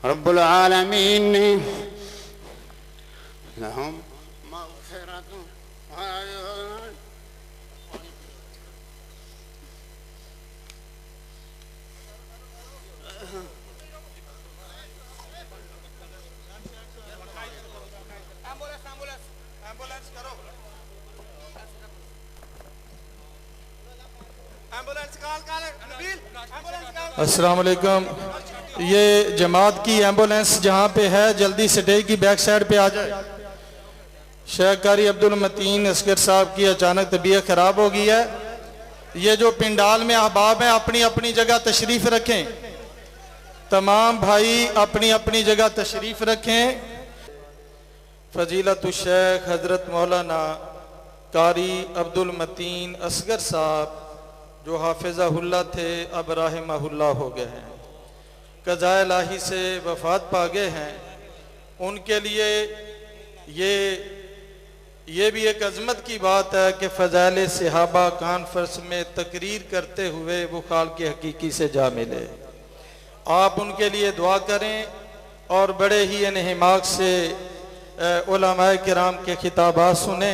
रब्बुल आलमीन ने लहुम मग़फ़िरतुन अस्सलाम वालेकुम। ये जमात की एम्बुलेंस जहाँ पे है जल्दी स्टेज की बैक साइड पे आ जाए। शेख कारी अब्दुल मतीन असगर साहब की अचानक तबीयत खराब हो गई है। ये जो पिंडाल में अहबाब हैं अपनी अपनी जगह तशरीफ रखें। तमाम भाई अपनी अपनी जगह तशरीफ रखें। फजीलतुल शेख हजरत मौलाना कारी अब्दुल मतीन असगर साहब जो हाफिज़हुल्लाह थे अब राहिमहुल्लाह हो गए हैं, क़ज़ाए इलाही से वफ़ात पा गए हैं। उनके लिए ये भी एक अज़मत की बात है कि फ़ज़ाइल सहाबा कॉन्फ्रेंस में तकरीर करते हुए वो खाल के हकीकी से जा मिले। आप उनके लिए दुआ करें और बड़े ही इन्हिमाक से उलमाए किराम के खिताबात सुने।